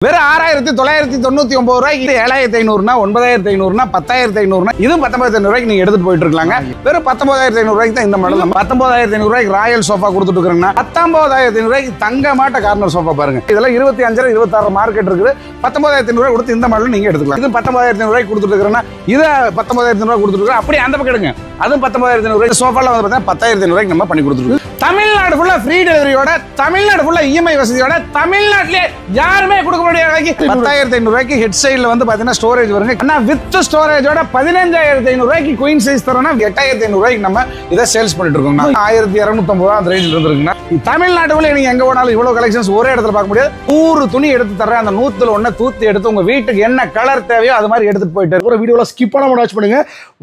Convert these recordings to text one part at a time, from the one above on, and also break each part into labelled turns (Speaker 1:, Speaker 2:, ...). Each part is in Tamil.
Speaker 1: வெறும் 6999 ரூபாய்க்கு 7500னா 9500னா 10500னா இது 19500 ரூபாய்க்கு நீங்க எடுத்துட்டு போயிட்டு இருக்கலாங்க. வெறும் 19500 ரூபாய்க்கு தான் இந்த மாடல். 19500 ரூபாய்க்கு ராயல் சோஃபா கொடுத்துட்டு இருக்கறேன்னா 19500 ரூபாய்க்கு தங்க மாட்ட கார்னர் சோஃபா பாருங்க. இதெல்லாம் 25 26 மார்க்கெட் இருக்குது. 19500 ரூபாய் கொடுத்து இந்த மாடல் நீங்க எடுத்துக்கலாம். இது 19500 ரூபாய்க்கு கொடுத்துட்டு இருக்கறேன்னா இது 19500 ரூபாய் கொடுத்துட்டு இருக்கறேன். அப்படியே அந்த பக்கம் எடுங்க. அது 19500 ரூபாய் சோஃபால வந்து பார்த்தா 10500 ரூபாய்க்கு நம்ம பண்ணி கொடுத்துருக்கோம். தமிழ்நாடு ஃபுல்லா ஃப்ரீ டெலிவரியோட, தமிழ்நாடு ஃபுல்லா இஎம்ஐ வசதியோட, தமிழ்நாட்டிலே யாருமே கொடுக்க முடியாத விலைக்கு 10500 ரூபாய்க்கு ஹெட் சைடுல வந்து பாத்தீங்கன்னா ஸ்டோரேஜ் வருங்க. ஆனா வித் ஸ்டோரேஜோட 15500 ரூபாய்க்கு குயின் சைஸ் தரோம்னா 8500 ரூபாய்க்கு நம்ம இத சேல்ஸ் பண்ணிட்டு இருக்கோம். 1250 அந்த ரேஞ்சில இருந்துருக்குன்னா தமிழ்நாட்டுக்குள்ள நீங்க எங்க போனாலும் இவ்வளவு கலெக்ஷன்ஸ் ஒரே இடத்துல பார்க்க முடியாது. 100 துணி எடுத்து தரேன். அந்த 100ல ஒண்ணு தூத்தி எடுத்து உங்க வீட்டுக்கு என்ன கலர் தேவையோ அது மாதிரி எடுத்துட்டு போயிட்டு ஒரு வீடியோல ஸ்கிப் பண்ணாம வாட்ச் பண்ணுங்க.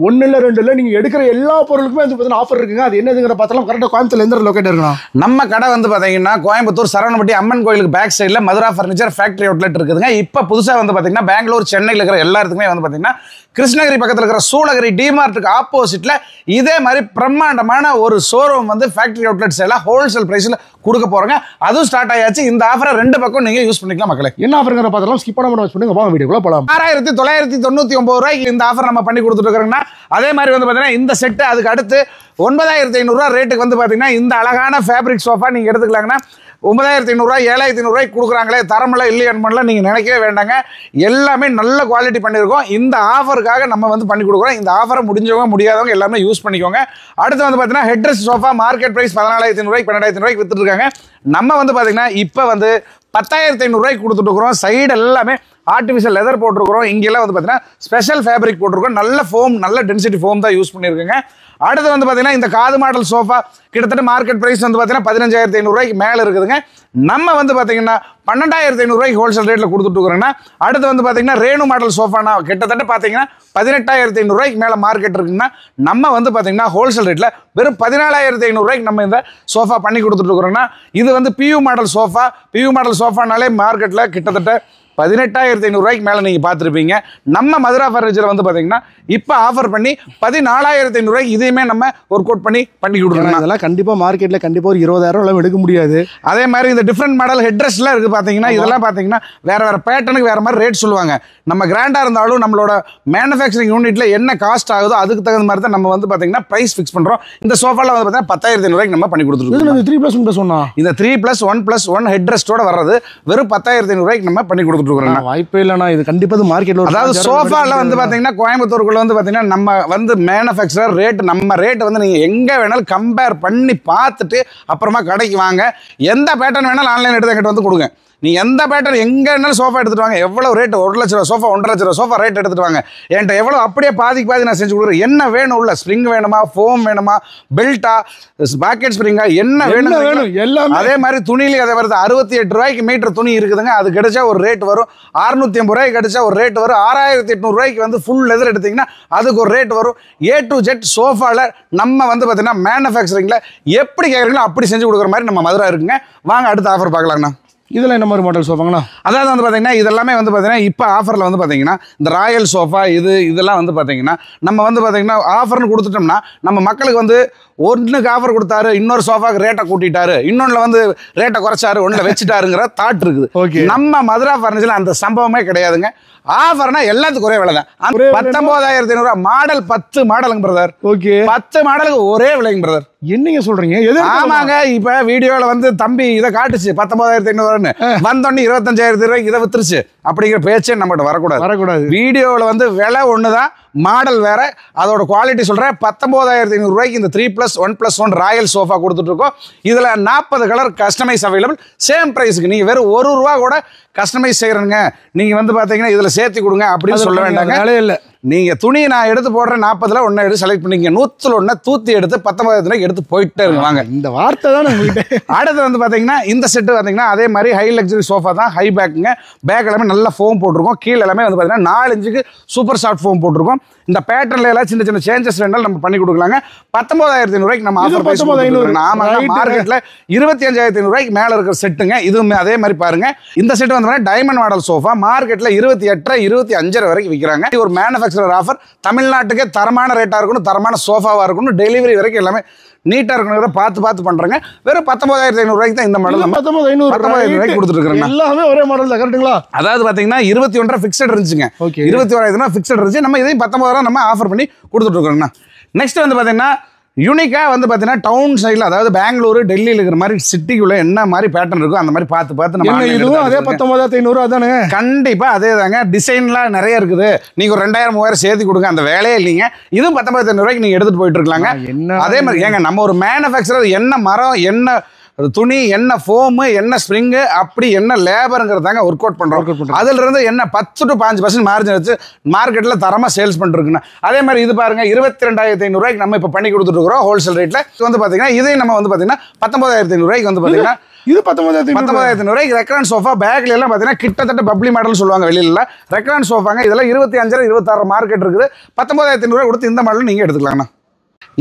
Speaker 1: 1 இல்ல 2 இல்ல நீங்க எடுக்கிற எல்லா பொருளுக்குமே வந்து பாத்தீங்கன்னா ஆஃபர் இருக்குங்க. அது என்னதுங்கற பார்த்தலாம். கரெக்ட்டா கோயம்புத்தூர்ல எந்த லொகேட் இருக்கணும். நம்ம கடை வந்து பாத்தீங்கன்னா கோயம்புத்தூர் சரவணப்பட்டி அம்மன் கோயிலுக்கு பேக் சைடுல மதுரா ஃபர்னிச்சர் ஃபேக்டரி அவுட்லெட் இருக்குதுங்க. இப்ப புதுசா வந்து பாத்தீங்கன்னா பெங்களூர் சென்னையில இருக்கிற எல்லா இடத்துக்குமே வந்து பாத்தீங்கன்னா கிருஷ்ணகிரி பக்கத்துல இருக்கிற சூளகிரி டிமார்ட்டுக்கு ஆப்போசிட்ல இதே மாதிரி பிரம்மாண்டமான ஒரு ஷோரூம் வந்து ஃபேக்டரி அவுட்லெட்ஸ் எல்லாம் ஹோல்சேல் பிரைஸ்ல கொடுக்க போறாங்க. அதுவும் ஸ்டார்ட் ஆயாச்சு. இந்த ஆஃபரை ரெண்டு பக்கம் நீங்க யூஸ் பண்ணிக்கலாம் மக்களே. என்ன ஆஃபர்ங்கற பார்த்தலாம் ஸ்கிப் பண்ணாம வாட்ச் பண்ணுங்க. வாங்க வீடியோக்குள்ள போலாம். 6999 ரூபாய்க்கு இந்த ஆஃபர் நம்ம பண்ணி கொடுத்துட்டு இருக்கோம்னா அதே மாதிரி வந்து பாத்தீங்கன்னா இந்த செட் அதுக்கு அடுத்து 9500 ரூபாய் ரேட்டுக்கு வந்து பாத்தீங்கன்னா இந்த அழகான ஃபேப்ரிக் சோஃபா நீங்க எடுத்துக்கலாங்கன்னா 9500 ரூபாய் 7500 ரூபாய்க்கு கொடுக்குறாங்களே தரமெல்லாம் இல்லையான்னு நீங்க நினைக்கவே வேண்டாங்க. எல்லாமே நல்ல குவாலிட்டி பண்ணியிருக்கோம். இந்த ஆஃபருக்காக நம்ம வந்து பண்ணி கொடுக்குறோம். இந்த ஆஃபரை முடிஞ்சவங்க முடியாதவங்க எல்லாமே யூஸ் பண்ணிக்கோங்க. அடுத்து வந்து பார்த்தீங்கன்னா ஹெட்ரஸ் சோஃபா மார்க்கெட் பிரைஸ் 14500 ரூபாய்க்கு 12000 ரூபாய்க்கு வித்துட்டு இருக்காங்க. நம்ம வந்து பார்த்தீங்கன்னா இப்போ வந்து 10500 ரூபாய்க்கு கொடுத்துட்டு இருக்கிறோம். சைடு எல்லாமே ஆர்டிஃபிஷியல் லெதர் போட்டிருக்கிறோம். இங்கெல்லாம் வந்து பார்த்தீங்கன்னா ஸ்பெஷல் ஃபேப்ரிக் போட்டிருக்கோம். நல்ல ஃபோம், நல்ல டென்சிட்டி ஃபோம் தான் யூஸ் பண்ணியிருக்கோங்க. அடுத்து வந்து பார்த்தீங்கன்னா இந்த காது மாடல் சோஃபா கிட்டத்தட்ட மார்க்கெட் பிரைஸ் வந்து பார்த்தீங்கன்னா 15500 ரூபாய்க்கு மேலே இருக்குதுங்க. நம்ம வந்து பார்த்தீங்கன்னா 12500 ரூபாய்க்கு ஹோல்சேல் ரேட்டில் கொடுத்துட்டு இருக்கிறோன்னா அடுத்து வந்து பார்த்தீங்கன்னா ரேணு மாடல் சோஃபானா கிட்டத்தட்ட பார்த்தீங்கன்னா 18500 ரூபாய்க்கு மேலே மார்க்கெட் இருக்குங்கன்னா நம்ம வந்து பார்த்தீங்கன்னா ஹோல்சேல் ரேட்டில் வெறும் 14500 ரூபாய்க்கு நம்ம இந்த சோஃபா பண்ணி கொடுத்துட்டு இருக்கிறோன்னா இது வந்து பியூ மாடல் சோஃபா. பியூ மாடல் சோஃபானாலே மார்க்கெட்டில் கிட்டத்தட்ட 18500 ரூபாய்க்கு மேலே நீங்கள் பார்த்துருப்பீங்க. நம்ம மதுரா ஃபர்னிச்சர் வந்து பார்த்தீங்கன்னா இப்போ ஆஃபர் பண்ணி 14500 ரூபாய்க்கு இதையுமே நம்ம ஒர்க் அவுட் பண்ணி கொடுக்குறோம்.
Speaker 2: அதெல்லாம் கண்டிப்பாக மார்க்கெட்டில் கண்டிப்பாக ஒரு 20000 ரூபாய் எடுக்க முடியாது.
Speaker 1: அதே மாதிரி இந்த டிஃப்ரெண்ட் மாடல் ஹெட்ரஸ்லாம் இருக்குது பார்த்தீங்கன்னா இதெல்லாம் பார்த்தீங்கன்னா வேறு பேட்டர்னுக்கு வேறு மாதிரி ரேட் சொல்லுவாங்க. நம்ம கிராண்டாக இருந்தாலும் நம்மளோட மேனுஃபேக்சரிங் யூனிட்டில் என்ன காஸ்ட் ஆகுதோ அதுக்கு தகுந்த மாதிரி தான் நம்ம வந்து பார்த்தீங்கன்னா ப்ரைஸ் ஃபிக்ஸ் பண்ணுறோம். இந்த சோஃபாவில் வந்து பார்த்தீங்கன்னா 10500 ரூபாய்க்கு நம்ம பண்ணி கொடுத்துருக்கோம்.
Speaker 2: 3+1 சொன்னா
Speaker 1: இந்த 3+1+1 ஹெட்ரஸ்டோட வர்றது வெறும் 10500 ரூபாய்க்கு நம்ம பண்ணி கொடுத்துருக்கோம்.
Speaker 2: வாய்ப்பே இல்லைண்ணா. இது கண்டிப்பாக மார்க்கெட்டில்
Speaker 1: அதாவது சோஃபாவில் வந்து பார்த்தீங்கன்னா கோயம்புத்தூருக்குள்ள வந்து பார்த்தீங்கன்னா நம்ம வந்து மேனுஃபேக்சரர் ரேட் நம்ம ரேட் வந்து நீங்கள் எங்கே வேணாலும் கம்பேர் பண்ணி பார்த்துட்டு அப்புறமா கடைக்கு வாங்க. எந்த பேட்டர்ன் வேணாலும் ஆன்லைன் எடுத்து என்கிட்ட வந்து கொடுங்க. நீ எந்த பேட்டர்ன் எங்கே வேணாலும் சோஃபா எடுத்துட்டு வாங்க. எவ்வளோ ரேட் 1 லட்ச ரூபா சோஃபா 1.5 லட்ச ரூபா சோஃபா ரேட் எடுத்துட்டு வாங்க. என்கிட்ட எவ்வளோ அப்படியே பாதி நான் செஞ்சு கொடுக்குறேன். என்ன வேணும் உள்ள ஸ்ப்ரிங் வேணுமா, ஃபோம் வேணுமா, பெல்ட்டா, பாக்கெட் ஸ்ப்ரிங்கா, என்ன வேணும் எல்லாம். அதே மாதிரி துணியிலே அதே வருது. 68 ரூபாய்க்கு மீட்டர் துணி இருக்குதுங்க. அது கிடைச்சா ஒரு ரேட் வரும். 650 ரூபாய்க்கு கிடைச்சா ஒரு ரேட் வரும். 6800 ரூபாய்க்கு வந்து ஃபுல் லெதர் எடுத்தீங்கன்னா அதுக்கு ஒரு ரேட் வரும். A to Z சோஃபாவில் நம்ம வந்து பார்த்தீங்கன்னா மேனுஃபேக்சரிங்கில் எப்படி கேட்குறீங்களோ அப்படி செஞ்சு கொடுக்குற மாதிரி நம்ம மதுரா இருக்குங்க. வாங்க அடுத்த ஆஃபர் பார்க்கலாங்கண்ணா.
Speaker 2: இதில் என்ன மாதிரி மாடல் சோஃபாங்கண்ணா?
Speaker 1: அதாவது வந்து பார்த்தீங்கன்னா இதெல்லாமே வந்து பார்த்தீங்கன்னா இப்போ ஆஃபரில் வந்து பார்த்தீங்கன்னா இந்த ராயல் சோஃபா இதெல்லாம் வந்து பார்த்தீங்கன்னா நம்ம வந்து பார்த்தீங்கன்னா ஆஃபர்னு கொடுத்துட்டோம்னா நம்ம மக்களுக்கு வந்து ஒன்றுக்கு ஆஃபர் கொடுத்தாரு, இன்னொரு சோஃபாக்கு ரேட்டை கூட்டிட்டாரு, இன்னொன்றில் வந்து ரேட்டை குறைச்சாரு, ஒன்றில் வச்சுட்டாருங்கிற தாட் இருக்குது.
Speaker 2: ஓகே,
Speaker 1: நம்ம மதுரா ஃபர்னிச்சரில் அந்த சம்பவமே கிடையாதுங்க. ஆஃபர்னா எல்லாத்துக்கும் ஒரே விலை தான். 19500 ரூபாய் மாடல் 10 மாடலுங்க பிரதர்.
Speaker 2: ஓகே,
Speaker 1: 10 மாடலுக்கு ஒரே விலைங்க பிரதர்.
Speaker 2: என்னங்க சொல்றீங்க?
Speaker 1: ஆமாங்க. இப்ப வீடியோல வந்து தம்பி இதை காட்டுச்சு 19500 வந்தோடனே 25000 ரூபாய்க்கு இதை வித்துருச்சு அப்படிங்கிற பேச்சே நம்மகிட்ட வரக்கூடாது. வீடியோவில் வந்து விலை ஒண்ணுதான், மாடல் வேற. அதோட குவாலிட்டி சொல்றேன். 19500 ரூபாய்க்கு இந்த 3+1+1 ராயல் சோஃபா கொடுத்துட்டு இருக்கோம். இதுல 40 கலர் கஸ்டமைஸ் அவைலபிள். சேம் பிரைஸ்க்கு நீங்க வெறும் 1 ரூபா கூட கஸ்டமைஸ் செய்யறங்க. நீங்க வந்து பாத்தீங்கன்னா இதுல சேர்த்து கொடுங்க அப்படின்னு சொல்ல வேண்டாங்க. இல்ல நீங்க துணி நான் எடுத்து போடுறேன் 40ல ஒன்ன எடுத்து செலக்ட் பண்ணிக்க 100ல ஒன்ன தூத்தி எடுத்து 19000 ரூபாய்க்கு எடுத்து போயிட்டே இருவாங்க.
Speaker 2: இந்த வார்த்தை தான் உங்களுக்கு.
Speaker 1: அடுத்து வந்து பாத்தீங்கன்னா இந்த செட் பாத்தீங்கன்னா அதே மாதிரி ஹை லக்ஸரி சோஃபா தான். ஹை பேக்குங்க. பேக் எல்லாமே நல்ல ஃபோம் போட்டிருக்கோம். கீழே எல்லாமே வந்து பாத்தீங்கன்னா 4 இன்ச்சுக்கு சூப்பர் சாஃப்ட் ஃபோம் போட்டிருக்கோம். இந்த பேட்டர்ன்ல எல்லாம் சின்ன சின்ன சேஞ்சஸ் வேணாலும் நம்ம பண்ணி கொடுக்கலாங்க. 19500 ரூபாய்க்கு நம்ம ஆஃபர் பிரைஸ் கொடுத்துருக்கோம். ஆமாங்க, மார்க்கெட்ல 25500 ரூபாய்க்கு மேல இருக்கிற செட்டுங்க. இதுவுமே அதே மாதிரி பாருங்க. இந்த செட் வந்து டைமண்ட் மாடல் சோஃபா மார்க்கெட்ல 28 25 வரைக்கும் விற்கிறாங்க. ஒரு மேனுஃபேக்சர் மேனுஃபேக்சரர் ஆஃபர். தமிழ்நாட்டுக்கே தரமான ரேட்டாக இருக்கணும், தரமான சோஃபாவாக இருக்கணும், டெலிவரி வரைக்கும் எல்லாமே நீட்டாக இருக்கணுங்கிறத பார்த்து பண்ணுறேங்க. வெறும் 19,500 தான் இந்த மாடல் 19,500 கொடுத்துருக்காங்க.
Speaker 2: எல்லாமே ஒரே மாடல் தான் கரெக்ட்டுங்களா?
Speaker 1: அதாவது பார்த்தீங்கன்னா 21 ஃபிக்ஸட் இருந்துச்சுங்க. 21,000 ஃபிக்ஸட் இருந்துச்சு. நம்ம இதையும் 19,000 நம்ம ஆஃபர் பண்ணி கொடுத்துட்டு இருக்கோங்கண்ணா. நெக்ஸ்ட் வந்து பார்த்தீங்கன்னா யூனிக்காக வந்து பார்த்தீங்கன்னா டவுன் சைடில், அதாவது பெங்களூரு டெல்லியில் இருக்கிற மாதிரி சிட்டிக்குள்ள என்ன மாதிரி பேட்டர்ன் இருக்கோ அந்த மாதிரி பார்த்து நம்ம
Speaker 2: இதுவும் அதே 19,500 அதானே?
Speaker 1: கண்டிப்பாக அதே தாங்க. டிசைன்லாம் நிறைய இருக்குது. நீங்கள் ஒரு 2,000-3,000 சேர்த்து கொடுங்க, அந்த வேலையே இல்லைங்க. இதுவும் 19,500 நீங்கள் எடுத்துகிட்டு போயிட்டு இருக்கலாங்க. அதே மாதிரி ஏங்க நம்ம ஒரு மேனுஃபேக்சரர் என்ன மரம், என்ன துணி, என்ன ஃபோமு, என்ன ஸ்ப்ரிங்கு, அப்படி என்ன லேபருங்கிறதாங்க ஒர்க் அவுட் பண்ணுறோம். அதுல இருந்து என்ன 10 to 5% மார்ஜின் வச்சு மார்க்கெட்டில் தரமாக சேல்ஸ் பண்ணிருக்குண்ணா. அதே மாதிரி இது பாருங்க 22,500 நம்ம இப்போ பண்ணி கொடுத்துட்டு இருக்கிறோம் ஹோல்சேல் ரேட்டில். இது வந்து பார்த்தீங்கன்னா இதே நம்ம வந்து பார்த்தீங்கன்னா 19,500 வந்து பார்த்தீங்கன்னா
Speaker 2: இது 19,500
Speaker 1: ரெக்ரான் சோஃபா. பேக்ல எல்லாம் பார்த்தீங்கன்னா கிட்டத்தட்ட பப்ளி மாடல் சொல்லுவாங்க வெளியில. ரெக்ரான் சோஃபாங்க இதெல்லாம் 25,000 26 மார்க்கெட் இருக்குது. 19,500 கொடுத்து இந்த மாடல் நீங்கள் எடுத்துக்கலாங்கண்ணா.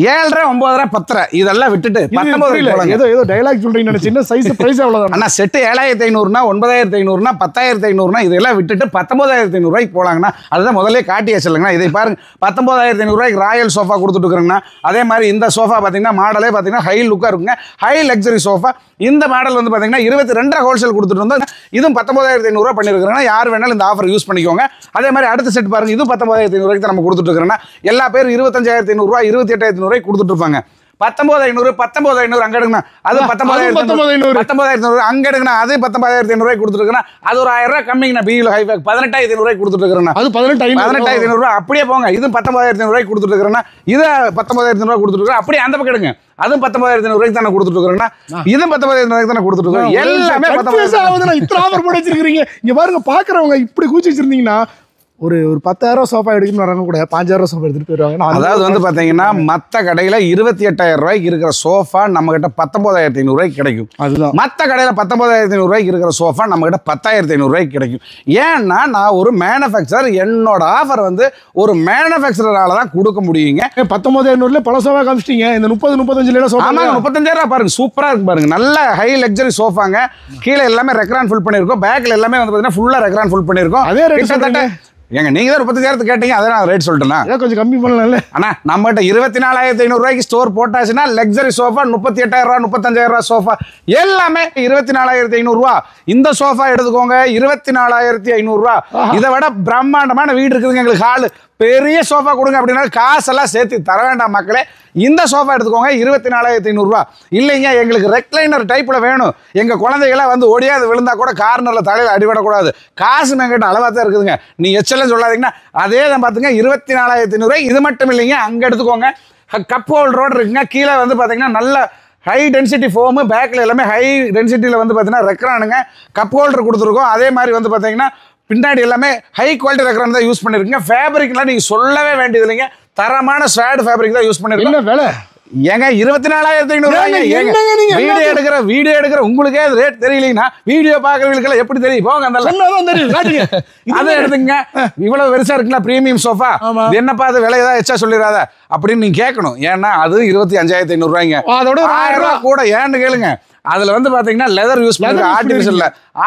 Speaker 1: 7,500 9,500 10,000 இதெல்லாம் விட்டுட்டு 19,000
Speaker 2: ஏதோ டைலாக் சொல்றீங்க. சின்ன சைஸ் பிரைஸ் அவ்வளவுதான்
Speaker 1: அண்ணா. செட்டு 7,500 9,500 10,500 இதெல்லாம் விட்டுட்டு 19,500 போலாங்கண்ணா. அதுதான் முதல்ல காட்டியாச்சு இல்லைங்கண்ணா. இதை பாருங்க 19,500 ராயல் சோஃபா கொடுத்துட்டு இருக்கிறேங்கண்ணா. அதே மாதிரி இந்த சோஃபா பார்த்தீங்கன்னா மாடலே பார்த்தீங்கன்னா ஹை லுக்காக இருக்குங்க, ஹை லக்ஸரி சோஃபா. இந்த மாடல் வந்து பார்த்தீங்கன்னா 22 ஹோல்சேல் கொடுத்துட்டு இருந்தோம். இதுவும் 19,500 பண்ணியிருக்கிறேன்னா யார் வேணாலும் இந்த ஆஃபர் யூஸ் பண்ணிக்கோங்க. அதே மாதிரி அடுத்த செட் பாருங்க, இது 19,500 தான் நம்ம கொடுத்துட்டு இருக்கிறோன்னா. எல்லா பேரும் 25,500 28,500 கொடுத்துட்டு இருப்பாங்க. 19,500 19,500 அங்க எடுங்கண்ணா. அது 19,500 அங்க எடுங்கண்ணா. அது 19,500 கொடுத்துருக்குண்ணா. அது ஒரு 1,000 கம்மிங்கண்ணா. பியூ ஹைபேக் 18,500 கொடுத்துட்டு இருக்கிறேன்னா.
Speaker 2: அது
Speaker 1: 18,500 அப்படியே போங்க. இது 19,500 கொடுத்துட்டு இருக்கிறேன்னா. இது 19,500 கொடுத்துட்டு இருக்கிறேன். அப்படியே அந்த பக்கம் எடுங்க. அதுவும் 19,500 தானே கொடுத்துட்டு இருக்கிறேன்னா. இதுவும் 19,500 தானே கொடுத்துட்டு இருக்கோம். எல்லாமே 19,500
Speaker 2: இத்தனை ஆஃபர் போட்டு வச்சிருக்கீங்க. இங்க பாருங்க, பாக்குறவங்க இப்படி கூச்சி வச்சிருந்தீங்கன்னா ஒரு 10,000 சோஃபா எடுக்கணும்னு வரவங்க கூட 5,000 சோஃபா எடுத்துட்டு போயிருவாங்க.
Speaker 1: அதாவது வந்து பாத்தீங்கன்னா மத்த கடையில 28,000 இருக்கிற சோஃபா நம்ம கிட்ட 19,500 கிடைக்கும். அதுதான் மத்த கடையில 19,500 இருக்கிற சோஃபா நம்ம கிட்ட 10,500 கிடைக்கும். ஏன்னா நான் ஒரு மேனுஃபேக்சரர், என்னோட ஆஃபர் வந்து ஒரு மேனுஃபேக்சரரால தான் கொடுக்க முடியுங்க.
Speaker 2: 19,500 பல சோஃபா காமிச்சிட்டீங்க. இந்த 30-35 சோஃபா
Speaker 1: 35,000 பாருங்க, சூப்பரா இருக்கு பாருங்க. நல்ல ஹை லக்ஸரி சோஃபாங்க. கீழே எல்லாமே ரெக்ரான் ஃபுல் பண்ணிருக்கோம். பேக்ல எல்லாமே வந்து பாத்தீங்கன்னா ஃபுல்லா ரெக்ரான் ஃபுல் பண்ணிருக்கோம். அதே கிட்டத்தட்ட ஏங்க நீங்க தான் 35,000 கேட்டீங்க, அதை நான் ரேட் சொல்லிட்டேன்.
Speaker 2: கொஞ்சம் கம்மி பண்ணல
Speaker 1: அண்ணா. நம்மகிட்ட 24,500 ஸ்டோர் போட்டாச்சுன்னா லக்ஸரி சோஃபா 38,000 35,000 சோஃபா எல்லாமே 24,500. இந்த சோஃபா எடுத்துக்கோங்க 24,500. இதை விட பிரம்மாண்டமான வீடு இருக்குதுங்க எங்களுக்கு. ஹாலு பெரிய சோஃபா கொடுங்க அப்படின்னா காசெல்லாம் சேர்த்து தர வேண்டாம் மக்களே. இந்த சோஃபா எடுத்துக்கோங்க 24,500. இல்லைங்க எங்களுக்கு ரெக்லைனர் டைப்ல வேணும், எங்க குழந்தைகளாம் வந்து ஓடியாது விழுந்தா கூட கார்னர்ல தலையில அடிபடக்கூடாது, காசு எங்கிட்ட அளவா தான் இருக்குதுங்க, நீ எச்சலும் சொல்லாதீங்கன்னா அதே தான் பாத்துங்க 24,500. இது மட்டும் இல்லைங்க, அங்க எடுத்துக்கோங்க கப் ஹோல்டரோட இருக்குங்க. கீழே வந்து பாத்தீங்கன்னா நல்ல ஹை டென்சிட்டி ஃபோமு, பேக்கில் எல்லாமே ஹை டென்சிட்டியில் வந்து பார்த்தீங்கன்னா ரெக்ரானுங்க. கப் ஹோல்டர் கொடுத்துருக்கோம். அதே மாதிரி வந்து பார்த்தீங்கன்னா பின்னாடி எல்லாமே ஹை குவாலிட்டி ரெக்ரான் தான் யூஸ் பண்ணிருக்கீங்க. ஃபேப்ரிக்லாம் நீங்கள் சொல்லவே வேண்டியது இல்லைங்க, தரமான ஸ்வாட் ஃபேப்ரிக் தான் யூஸ் பண்ணிருக்கீங்க. வேலை ஏங்க 24,500. வீடியோ எடுக்கிற உங்களுக்கே அது ரேட் தெரியலீங்கன்னா வீடியோ பார்க்கறவங்களுக்கு எப்படி தெரியும்? போங்க அந்த அதை எடுத்துங்க. இவ்வளவு பெருசா இருக்குல்ல பிரீமியம் சோஃபா, என்னப்பா அது விலை ஏதாவது எச்சா சொல்லிடாத அப்படின்னு நீங்க கேட்கணும். ஏன்னா அது 25,500 அதோட 1,000 கூட ஏன்னு கேளுங்க. அதுல வந்து பாத்தீங்கன்னா லெதர் யூஸ் பண்ணுங்க.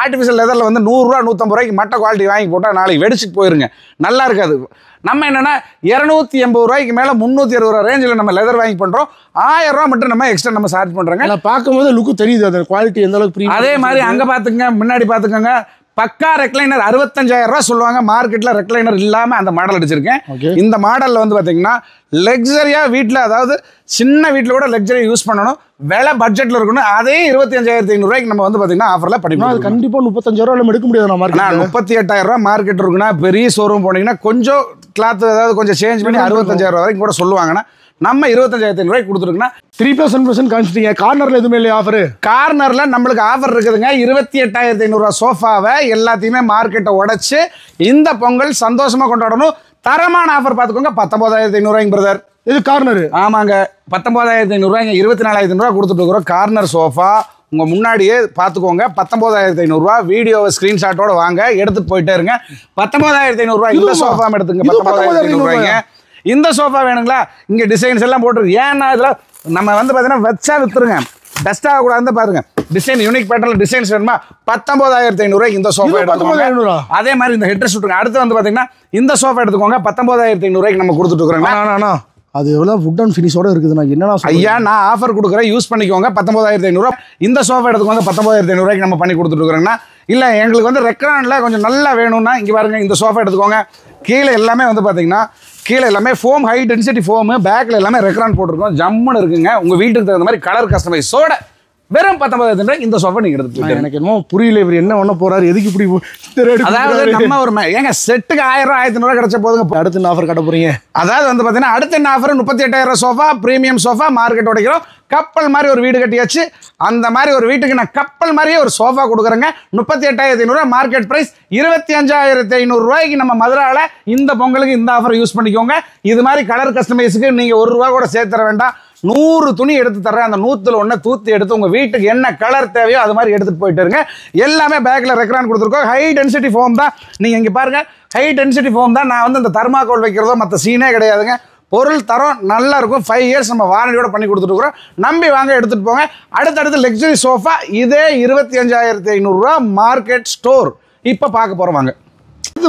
Speaker 1: ஆர்டிபிஷியல் லெதர்ல வந்து 100 150 மட்ட குவாலிட்டி வாங்கி போட்டா நாளைக்கு வெடிச்சுட்டு போயிருங்க, நல்லா இருக்காது. நம்ம என்னன்னா 280 மேல 360 ரேஞ்சில் நம்ம லெதர் வாங்கி பண்றோம். 1,000 மட்டும் நம்ம எக்ஸ்ட்ரா நம்ம சார்ஜ் பண்றோங்க.
Speaker 2: பார்க்கும்போது லுக்கு தெரியுது அந்த குவாலிட்டி எந்த அளவுக்கு.
Speaker 1: அதே மாதிரி அங்க பாத்துங்க, முன்னாடி பாத்துக்கோங்க பக்கா ரெக்லைனர் 65,000 சொல்லுவாங்க. மார்க்கெட்ல ரெக்லைனர் இல்லாம அந்த மாடல் அடிச்சிருக்கேன். இந்த மாடல்ல வந்து பாத்தீங்கன்னா லக்ஸரியா வீட்டுல, அதாவது சின்ன வீட்டுல கூட லக்ஸரி யூஸ் பண்ணணும், விலை பட்ஜெட்ல இருக்கணும். அதே 25,500 நம்ம வந்து பாத்தீங்கன்னா ஆஃபர்ல படிப்போம்.
Speaker 2: கண்டிப்பா 35,000 எடுக்க முடியாது.
Speaker 1: 38,000 மார்க்கெட் இருக்குன்னா பெரிய ஷோரூம் போனீங்கன்னா கொஞ்சம் கிளாத் ஏதாவது கொஞ்சம் சேஞ்ச் பண்ணி 65,000 வரைக்கும் கூட சொல்லுவாங்கன்னா நம்ம 25,500 கொடுத்துருக்குன்னா
Speaker 2: 3% காமிச்சிட்டீங்க. கார்னர்ல எதுவுமே இல்லையா ஆஃபர்?
Speaker 1: கார்னர்ல நம்மளுக்கு ஆஃபர் இருக்குதுங்க. 28,500 சோஃபாவை எல்லாத்தையுமே மார்க்கெட்டை உடைச்சு இந்த பொங்கல் சந்தோஷமா கொண்டாடணும். தரமான ஆஃபர் பார்த்துக்கோங்க. 19,500 பிரதர்.
Speaker 2: இது கார்னர்.
Speaker 1: ஆமாங்க 19,500. 24,500 கொடுத்துட்டு இருக்கிறோம். கார்னர் சோஃபா உங்க முன்னாடியே பார்த்துக்கோங்க. 19,500. வீடியோவை ஸ்கிரீன்ஷாட்டோட வாங்க, எடுத்துட்டு போயிட்டே இருங்க. 19,500 இந்த சோஃபா எடுத்துங்க. 19,500. இந்த சோஃபா வேணுங்களா? இங்க டிசைன்ஸ் எல்லாம் போட்டுருக்கு. ஏன்னா இதுல நம்ம வந்து பாத்தீங்கன்னா வச்சா வித்துருங்க, டஸ்ட் ஆகக்கூடாது பாருங்க. டிசைன் யூனிக் பேட்டர்ல டிசைன்ஸ் வேணுமா 19,500 இந்த சோஃபா எடுத்துக்கோங்க. அதே மாதிரி இந்த ஹெட் ரெஸ்ட் விட்டுருங்க. அடுத்து வந்து பாத்தீங்கன்னா இந்த சோஃபா எடுத்துக்கோங்க 19,500 நம்ம கொடுத்துட்டு இருக்கிறோம்.
Speaker 2: அது எவ்வளவு வுட் அண்ட் ஃபினிஷோட இருக்குதுண்ணா, என்னன்னா
Speaker 1: ஐயா நான் ஆஃபர் கொடுக்குறேன், யூஸ் பண்ணிக்கோங்க. 19,500 இந்த சோஃபா எடுத்துக்கோங்க 19,500 நம்ம பண்ணி கொடுத்துட்டு இருக்கிறோங்கன்னா. இல்ல எங்களுக்கு வந்து ரெக்ரான்ல கொஞ்சம் நல்லா வேணும்னா இங்க பாருங்க இந்த சோஃபா எடுத்துக்கோங்க. கீழே எல்லாமே வந்து பாத்தீங்கன்னா கீழே எல்லாமே ஃபோம், ஹை டென்சிட்டி ஃபோம், பேக்ல எல்லாமே ரெக்ரான் போட்டிருக்கோம். ஜம்முன்னு இருக்குங்க. உங்க வீட்டுக்கு தகுந்த மாதிரி கலர் கஸ்டமைஸோட வெறும் 19,500 இந்த சோஃபா நீங்க எடுத்துட்டு.
Speaker 2: எனக்கு என்னமோ புரியல, இவர் என்ன பண்ண போறாரு, எதுக்கு இப்படி
Speaker 1: அதாவது நம்ம ஒரு ஏங்க செட்டுக்கு 1000 1500 கிடைச்ச போதுங்க.
Speaker 2: அடுத்து என்ன ஆஃபர் கட்ட போறீங்க?
Speaker 1: அதாவது வந்து பாத்தீங்கன்னா அடுத்த என்ன offer 38,000 sofa, premium sofa, market உடைக்கிறோம். கப்பல் மாதிரி ஒரு வீடு கட்டியாச்சு. அந்த மாதிரி ஒரு வீட்டுக்கு நான் கப்பல் மாதிரியே ஒரு சோஃபா கொடுக்குறேங்க. 38,500 மார்க்கெட் பிரைஸ். 25,500 ரூபாய்க்கு நம்ம மதுரால இந்த பொங்கலுக்கு இந்த ஆஃபர் யூஸ் பண்ணிக்கோங்க. இது மாதிரி கலர் கஸ்டமைஸுக்கு நீங்க ₹1 கூட சேர்த்து தர வேண்டாம். 100 துணி எடுத்து தர்றேன். அந்த 100ல ஒண்ணு தூத்தி எடுத்து உங்க வீட்டுக்கு என்ன கலர் தேவையோ அது மாதிரி எடுத்துட்டு போயிட்டு இருங்க. எல்லாமே பேக்ல ரெக்ரான் கொடுத்துருக்கோம். ஹை டென்சிட்டி ஃபோம் தான். நீங்க இங்க பாருங்க, ஹை டென்சிட்டி ஃபோம் தான். நான் வந்து இந்த தர்மாக்கோல் வைக்கிறதோ மற்ற சீனே கிடையாதுங்க. பொருள் தரம் நல்லா இருக்கும். 5 இயர்ஸ் நம்ம வாரண்டியோட பண்ணி கொடுத்துட்டு இருக்கிறோம். நம்பி வாங்க, எடுத்துட்டு போங்க. அடுத்தடுத்து லக்ஸரி சோஃபா இதே 25,500 மார்க்கெட் ஸ்டோர் இப்ப பார்க்க போறோம். வாங்க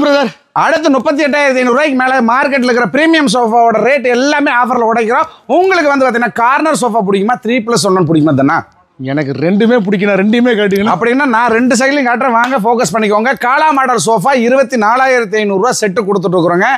Speaker 2: பிரதர்.
Speaker 1: அடுத்து 38,500 மேல மார்க்கெட்ல இருக்கிற பிரீமியம் சோஃபாவோட ரேட் எல்லாமே ஆஃபர்ல உடைக்கிறோம். உங்களுக்கு வந்து பாத்தீங்கன்னா கார்னர் சோஃபா பிடிக்குமா, 3+1 பிடிக்குமா? தானே
Speaker 2: எனக்கு ரெண்டுமே பிடிக்கணும், ரெண்டுமே கேட்டீங்கன்னா
Speaker 1: அப்படின்னா நான் 2 சைட்லையும் காட்டுறேன். வாங்க ஃபோக்கஸ் பண்ணிக்கோங்க. காலா மாடல் சோஃபா 24,500 செட்டு கொடுத்துட்டு இருக்கிறோங்க.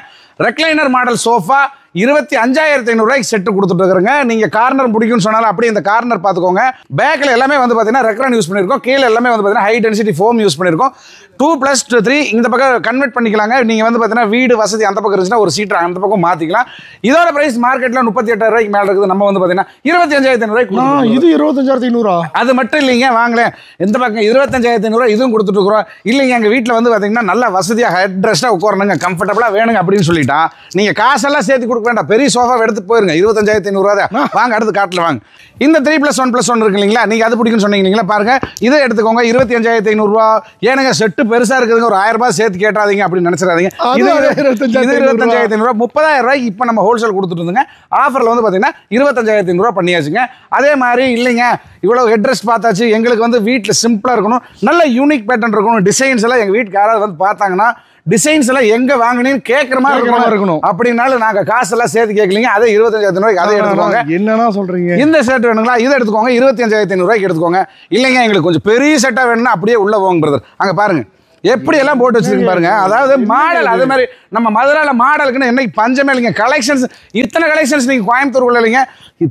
Speaker 1: ரெக்லைனர் மாடல் சோஃபா 25,500 செட்டு கொடுத்துட்டு இருக்கிறோங்க. நீங்க கார்னர் பிடிக்கும்னு சொன்னாலும் அப்படியே இந்த கார்னர் பார்த்துக்கோங்க. பேக்ல எல்லாமே வந்து பாத்தீங்கன்னா ரெக்ரான் யூஸ் பண்ணிருக்கோம். கீழே எல்லாமே வந்து பாத்தீங்கன்னா ஹை டென்சிட்டி ஃபோம் யூஸ் பண்ணிருக்கோம். 2+3 இந்த பக்கம் கன்வெர்ட் பண்ணிக்கலாங்க. நீங்க வந்து பாத்தீங்கன்னா வீடு வசதி அந்த பக்கம் இருந்துச்சுன்னா ஒரு சீட்டர் அந்த பக்கம் மாத்திக்கலாம். இதோட பிரைஸ் மார்க்கெட்ல 38,000 மேல இருக்குது. நம்ம வந்து பாத்தீங்கன்னா 25,500.
Speaker 2: இது 25,500.
Speaker 1: அது மட்டும் இல்லைங்க, வாங்களேன் இந்த பக்கம் 25,500 இதுவும் கொடுத்துட்டு இருக்கிறோம். இல்லைங்க எங்க வீட்டில் வந்து பாத்தீங்கன்னா நல்ல வசதியாக ஹெட் ரெஸ்ட்டாக உட்காரணுங்க, கம்ஃபர்டபுளா வேணுங்க அப்படின்னு சொல்லிட்டா நீங்க காசெல்லாம் சேர்த்து கொடுக்க வேண்டாம். பெரிய சோஃபா எடுத்து போயிருங்க. 25,500 வாங்க. அடுத்து காட்டில் வாங்க. இந்த 3+1+1 இருக்கு இல்லைங்களா, நீங்க அது பிடிக்கும்னு சொன்னீங்களா, பாருங்க இதை எடுத்துக்கோங்க. 25,500. ஏனுங்க செட்டு பெருசா இருக்குதுங்க, ஒரு 1000 ரூபாய் சேர்த்து கேட்டாதீங்க அப்படின்னு நினைச்சிடாதீங்க. இது 25,500. 30,000 இப்ப நம்ம ஹோல்சேல் கொடுத்துட்டு இருந்துங்க. ஆஃபர்ல வந்து பாத்தீங்கன்னா 25,500 பண்ணியாச்சுங்க. அதே மாதிரி இல்லைங்க இவ்வளவு ஹெட்ரெஸ்ட் பார்த்தாச்சு, எங்களுக்கு வந்து வீட்டில் சிம்பிளா இருக்கணும், நல்ல யூனிக் பேட்டர்ன் இருக்கணும், டிசைன்ஸ் எல்லாம் எங்க வீட்டுக்கு யாராவது வந்து பார்த்தாங்கன்னா டிசைன்ஸ் எல்லாம் எங்க வாங்கினீங்கன்னு கேட்கற மாதிரி இருக்கணும். அப்படின்னாலும் நாங்க காசு எல்லாம் சேர்த்து கேட்கலீங்க. அதே 25,500 அதை எடுத்துக்கோங்க.
Speaker 2: என்னன்னா சொல்றீங்க?
Speaker 1: இந்த செட் வேணுங்களா, இதை எடுத்துக்கோங்க. 25,500 எடுத்துக்கோங்க. இல்லைங்க எங்களுக்கு கொஞ்சம் பெரிய செட்டா வேணும்னா அப்படியே உள்ள போங்க பிரதர். அங்க பாருங்க எப்படி எல்லாம் போட்டு வச்சிருக்கு பாருங்க. அதாவது மாடல் அதே மாதிரி நம்ம மதுரையில மாடலுக்குன்னு என்னைக்கு பஞ்சமே இல்லைங்க. கலெக்ஷன்ஸ் இத்தனை கலெக்ஷன்ஸ் நீங்க கோயம்புத்தூர்ல இல்லைங்க,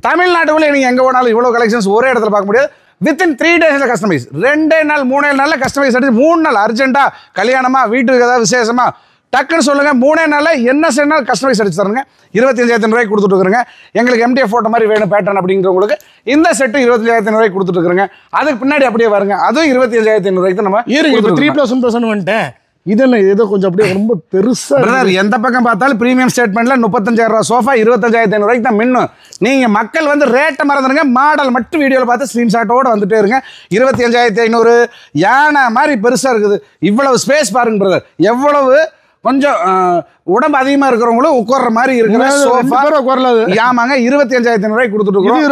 Speaker 1: தமிழ்நாட்டுக்குள்ள நீங்க எங்க போனாலும் இவ்வளவு கலெக்ஷன்ஸ் ஒரே இடத்துல பார்க்க முடியாது. Within 3 days customise. 2 நாள் 3 நாள்ல கஸ்டமைஸ் அடிச்சு 3 நாள் அர்ஜென்ட்டா கல்யாணமா வீட்டுக்கு ஏதாவது விசேஷமா டக்குன்னு சொல்லுங்க. 3 நாள்ல என்ன செய்யணும் கஸ்டமைஸ் அடிச்சு தருங்க. 25,500 கொடுத்துட்டு இருக்கிறேங்க. எங்களுக்கு MDF போட்டோ மாதிரி வேணும் பேட்டர்ன் அப்படிங்கிறவங்களுக்கு இந்த செட்டு 25,500 கொடுத்துட்டு இருக்கிறேங்க. அதுக்கு பின்னாடி அப்படியே வருங்க. அதுவும் 25,500 நம்ம
Speaker 2: 3+1+ வந்துட்டேன். இது என்ன ஏதோ கொஞ்சம் அப்படியே ரொம்ப பெருசா
Speaker 1: பிரதர். எந்த பக்கம் பார்த்தாலும் பிரீமியம் ஸ்டேட்மெண்ட்ல 35,000 சோஃபா 25,500 தான் மின்னும். நீங்க மக்கள் வந்து ரேட்டை மறந்துடுங்க, மாடல் மட்டும் வீடியோல பார்த்து ஸ்கிரீன்ஷாட்டோட வந்துட்டே இருங்க. 25,500 யானை மாதிரி பெருசா இருக்குது. இவ்வளவு ஸ்பேஸ் பாருங்க பிரதர். எவ்வளவு கொஞ்சம் உடம்பு அதிகமா இருக்கிறவங்களும் உட்கார்ற மாதிரி இருக்கிற சோஃபா. ஆமாங்க 25,500 கொடுத்துட்டு இருக்கோம்.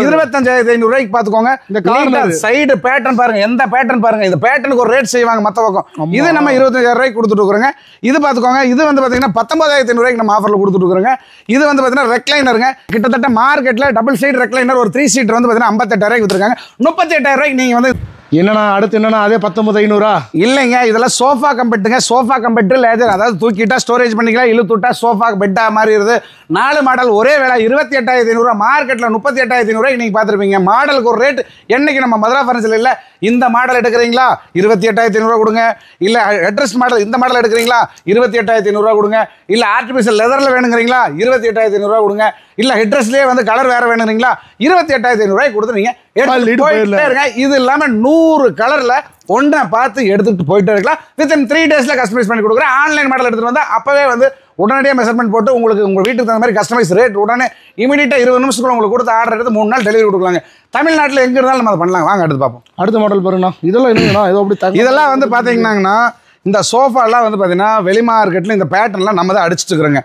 Speaker 1: 25,500 பாத்துக்கோங்க. இந்த கார்னர் சைடு பேட்டர்ன் பாருங்க, எந்த பேட்டர்ன் பாருங்க. இந்த பேட்டர்னுக்கு ஒரு ரேட் செய்வாங்க மத்த பக்கம். இது நம்ம 25,000 கொடுத்துட்டு இருக்கோங்க. இது பாத்துக்கோங்க. இது வந்து பாத்தீங்கன்னா 19,500 நம்ம ஆஃபர்ல கொடுத்துட்டு இருக்கோங்க. இது வந்து பாத்தீங்கன்னா ரெக்லைனருங்க. கிட்டத்தட்ட மார்க்கெட்ல டபுள் சைடு ரெக்லைனர் ஒரு 3 சீட் வந்து பாத்தீங்கன்னா 58,000 வித்துருக்காங்க. 38,000 நீங்க வந்து
Speaker 2: என்னன்னா அடுத்து என்னன்னா அதே 19,500
Speaker 1: இல்லைங்க. இதெல்லாம் சோஃபா கம்பெட்டுங்க. சோஃபா கம்பெட்டு லேஜர், அதாவது தூக்கிட்டா ஸ்டோரேஜ் பண்ணிக்கலாம், இழுத்துட்டா சோஃபா பெட்டா மாதிரி இருக்குது. 4 மாடல் ஒரே வேலை 28,500. மார்க்கெட்ல 38,500 நீங்க பாத்துருப்பீங்க. மாடலுக்கு ஒரு ரேட் என்னைக்கு நம்ம மதுரா ஃபர்னிச்சர்ல இல்ல. இந்த மாடல் எடுக்கிறீங்களா 28,500 கொடுங்க. இல்ல அட்ரஸ் மாடல் இந்த மாடல் எடுக்கிறீங்களா 28,500 கொடுங்க. இல்ல ஆர்டிபிஷியல் லெதர்ல வேணுங்கிறீங்களா 28,500 கொடுங்க. இல்ல ஹெட்ரஸ்லயே வந்து கலர் வேற வேணுங்கிறீங்களா 28,500 கொடுத்து நீங்க இது இல்லாம 100 கலர்ல ஒன்றை பார்த்து எடுத்துட்டு போயிட்டே இருக்கலாம். வித்தின் 3 days கஸ்டமைஸ் பண்ணி கொடுக்குறேன். ஆன்லைன் மாடல் எடுத்துட்டு வந்தா அப்பவே வந்து உடனடியாக மெஷர்மெண்ட் போட்டு உங்களுக்கு உங்க வீட்டுக்கு தகுந்த மாதிரி கஸ்டமைஸ் ரேட் உடனே இமீடியட்டா 20 நிமிஷத்துக்குள்ள உங்களுக்கு கொடுத்து ஆர்டர் எடுத்து 3 நாள் டெலிவரி கொடுக்கலாங்க. தமிழ்நாட்டில் எங்க இருந்தாலும் நம்ம அதை பண்ணலாம். வாங்க அடுத்து பார்ப்போம்.
Speaker 2: அடுத்த மாடல் பாருங்கண்ணா. இதெல்லாம் என்னங்கண்ணா ஏதோ அப்படி
Speaker 1: இதெல்லாம் வந்து பாத்தீங்கன்னா இந்த சோஃபாலாம் வந்து பார்த்தீங்கன்னா வெளி மார்க்கெட்டில் இந்த பேட்டர்ன்லாம் நம்ம தான் அடிச்சுட்டு இருக்கிறோங்க.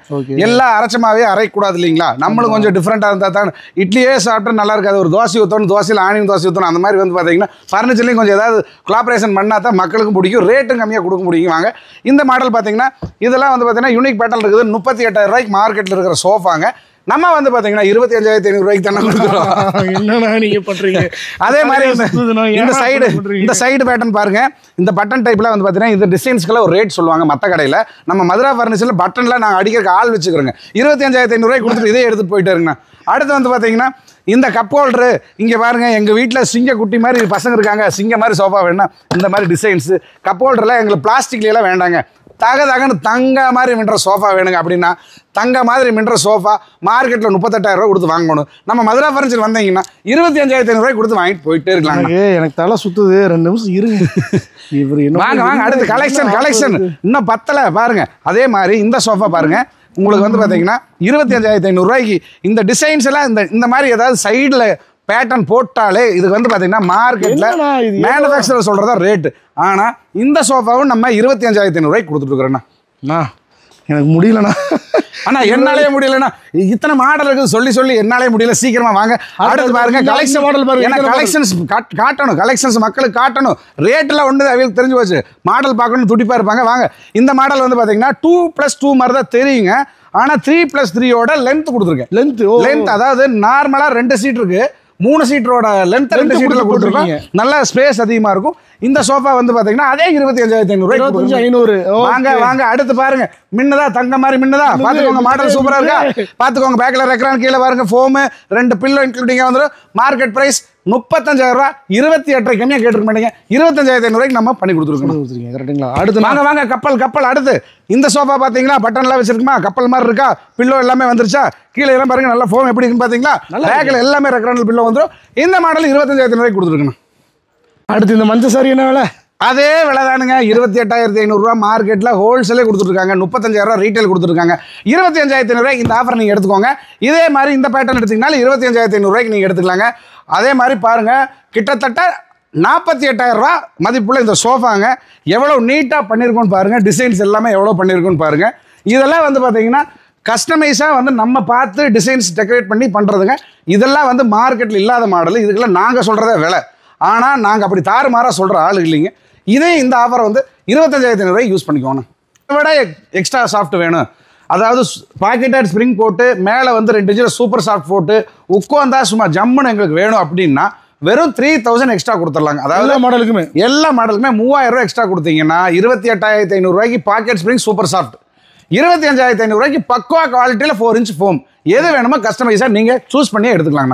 Speaker 1: எல்லாம் அரைச்சமாவே அரைக்கூடாது இல்லைங்களா? நம்மளும் கொஞ்சம் டிஃப்ரெண்ட்டாக இருந்தால் தான் இட்லியே சாப்பிட்டு நல்லா இருக்காது. ஒரு தோசை ஊற்றணும், தோசையில் ஆனியன் தோசை ஊற்றணும், அந்த மாதிரி வந்து பார்த்தீங்கன்னா ஃபர்னிச்சர்லையும் கொஞ்சம் ஏதாவது கொலாபரேஷன் பண்ணால் தான் மக்களுக்கும் பிடிக்கும், ரேட்டும் கம்மியாக கொடுக்க முடியும். வாங்க இந்த மாடல் பார்த்தீங்கன்னா இதெல்லாம் வந்து பார்த்தீங்கன்னா யூனிக் பேட்டர்ன் இருக்குது. 38,000 ரூபாய்க்கு மார்க்கெட்டில் இருக்கிற சோஃபாங்க. நம்ம வந்து பார்த்தீங்கன்னா 25,500 ரூபாய்க்கு தானே கொடுக்குறோம்.
Speaker 2: என்னன்னா நீங்கள் பண்ணுறீங்க?
Speaker 1: அதே மாதிரி இந்த சைடு பேட்டர்ன் பாருங்க. இந்த பட்டன் டைப்ல வந்து பார்த்தீங்கன்னா இந்த டிசைன்ஸ்க்குள்ள ஒரு ரேட் சொல்லுவாங்க மற்ற கடையில். நம்ம மதுரா ஃபர்னிச்சர்ல பட்டன்லாம் நாங்கள் அடிக்கிறதுக்கு ஆள் வச்சுக்கிறோங்க. 25,500 ரூபாய்க்கு கொடுத்துட்டு இதே எடுத்துட்டு போயிட்டு இருங்கண்ணா. அடுத்து வந்து பார்த்தீங்கன்னா இந்த கப் ஹோல்டரு இங்கே பாருங்க. எங்கள் வீட்டில் சிங்க குட்டி மாதிரி பசங்க இருக்காங்க, சிங்க மாதிரி சோஃபா வேணும். இந்த மாதிரி டிசைன்ஸு கப் ஹோல்டர்லாம் எங்களுக்கு பிளாஸ்டிக்லாம் வேண்டாங்க, தகன்னு தங்க மாதிரி மின்ற சோஃபா வேணுங்க அப்படின்னா தங்க மாதிரி மின்ற சோஃபா மார்க்கெட்டில் 38,000 ரூபா கொடுத்து வாங்கணும். நம்ம மதுரா ஃபர்னிச்சர் வந்தீங்கன்னா 25,500 ரூபாய்க்கு கொடுத்து வாங்கிட்டு போயிட்டே இருக்கலாம்.
Speaker 2: எனக்கு தலை சுத்துது, 2 நிமிஷம் இருங்க.
Speaker 1: வாங்க வாங்க அடுத்து கலெக்ஷன் இன்னும் பத்தலை பாருங்க. அதே மாதிரி இந்த சோஃபா பாருங்க. உங்களுக்கு வந்து பார்த்தீங்கன்னா 25,500 ரூபாய்க்கு இந்த டிசைன்ஸ் எல்லாம் இந்த மாதிரி ஏதாவது சைடில் பேட்டர்ன் போட்டாலே இதுக்கு வந்து பார்த்தீங்கன்னா மார்க்கெட்டில் மேனுஃபேக்சரர் சொல்கிறதா ரேட்டு. ஆனால் இந்த சோஃபாவும் நம்ம 25,500 ரூபாய்க்கு கொடுத்துட்டு இருக்கிறோண்ணா.
Speaker 2: எனக்கு முடியலண்ணா.
Speaker 1: அண்ணா என்னாலே முடியலண்ணா, இத்தனை மாடல் இருக்குது சொல்லி என்னாலே முடியல. சீக்கிரமா வாங்க. அடுத்து பாருங்க கலெக்ஷன் மாடல் பாருங்க. கலெக்ஷன்ஸ் காட்டணும், கலெக்ஷன்ஸ் மக்களுக்கு காட்டணும். ரேட்லாம் ஒன்று அவங்களுக்கு தெரிஞ்சு போச்சு, மாடல் பார்க்கணும் துடிப்பா இருப்பாங்க. வாங்க இந்த மாடல் வந்து பார்த்தீங்கன்னா 2+2 மாதிரி தான் தெரியுங்க. ஆனால் 3+3யோட லென்த் கொடுத்துருக்கேன். லென்த் அதாவது நார்மலாக 2 சீட் இருக்கு, 3 சீட்டரோட லென்த் 2 சீட்ல கொடுத்துருக்கோம். நல்ல ஸ்பேஸ் அதிகமாக இருக்கும். இந்த சோஃபா வந்து பார்த்தீங்கன்னா அதே 25,500 ரூபாய். வாங்க வாங்க அடுத்து பாருங்க. மின்னதா தங்க மாதிரி மின்னதா பார்த்துக்கோங்க. மாடல் சூப்பராக இருக்கா பார்த்துக்கோங்க. பேக்கில் ரெக்ரான் கீழே பாருங்க. ஃபோமு 2 பில்லோ இன்க்ளூடிங்காக வந்துடும். மார்க்கெட் ப்ரைஸ் 35,000 ரூபா. 28 கம்மியாக கேட்டுருக்க மாட்டீங்க. 25,500 ரூபாய்க்கு நம்ம பண்ணி கொடுத்துருக்கோம். கரெக்டுங்களா? அடுத்து வாங்க வாங்க கப்பல். அடுத்து இந்த சோஃபா பார்த்தீங்களா பட்டன்லாம் வச்சிருக்குமா, கப்பல் மாதிரி இருக்கா, பில்லோ எல்லாமே வந்துருச்சா, கீழே எல்லாம் பாருங்க. நல்லா ஃபோம் எப்படி இருக்குன்னு பார்த்தீங்களா? பேக்கில் எல்லாமே ரெக்ரான் பில்லோ வந்துடும். இந்த மாடல் 25,500 ரூபாய்க்கு கொடுத்துருக்கணும். அடுத்து இந்த மஞ்சள் சாரி என்ன விலை? அதே விலை தானுங்க. 28,500 ரூபா மார்க்கெட்டில் ஹோல்சேலே கொடுத்துருக்காங்க. 35,000 ரூபா ரீட்டைல் கொடுத்துருக்காங்க. 25,500 ரூபாய்க்கு இந்த ஆஃபர் நீங்கள் எடுத்துக்கோங்க. இதே மாதிரி இந்த பேட்டர்ன் எடுத்தீங்கனாலும் 25,500 ரூபாய்க்கு நீங்கள் எடுத்துக்கலாங்க. அதே மாதிரி பாருங்க கிட்டத்தட்ட 48,000 ரூபா மதிப்புள்ள இந்த சோஃபாங்க. எவ்வளோ நீட்டாக பண்ணியிருக்கோன்னு பாருங்க. டிசைன்ஸ் எல்லாமே எவ்வளோ பண்ணியிருக்கோன்னு பாருங்க. இதெல்லாம் வந்து பார்த்தீங்கன்னா கஸ்டமைஸாக வந்து நம்ம பார்த்து டிசைன்ஸ் டெக்கரேட் பண்ணி பண்ணுறதுங்க. இதெல்லாம் வந்து மார்க்கெட்டில் இல்லாத மாடல். இதுக்கெல்லாம் நாங்கள் சொல்கிறதே விலை. ஆனால் நாங்கள் அப்படி தாறுமாறாக சொல்கிற ஆள் இல்லைங்க. இதே இந்த ஆஃபரை வந்து 25,500 ரூபாய் யூஸ் பண்ணிக்கோங்க. இதை விட எக்ஸ்ட்ரா சாஃப்ட் வேணும், அதாவது பாக்கெட்டட் ஸ்ப்ரிங் போட்டு மேலே வந்து 2 இன்ச்சில் சூப்பர் சாஃப்ட் போட்டு உட்காந்தா சும்மா ஜம்முன்னு எங்களுக்கு வேணும் அப்படின்னா வெறும் 3,000 எக்ஸ்ட்ரா கொடுத்துடலாங்க. அதாவது எல்லா மாடலுக்குமே 3,000 ரூபாய் எக்ஸ்ட்ரா கொடுத்தீங்கன்னா 28,500 ரூபாய்க்கு பாக்கெட் ஸ்ப்ரிங் சூப்பர் சாஃப்ட், 25,500 ரூபாய்க்கு பக்குவா குவாலிட்டியில் 4 இன்ச் ஃபோம். எது வேணுமோ கஸ்டமைஸாக நீங்கள் சூஸ் பண்ணி எடுத்துக்கலாங்கண்ணா.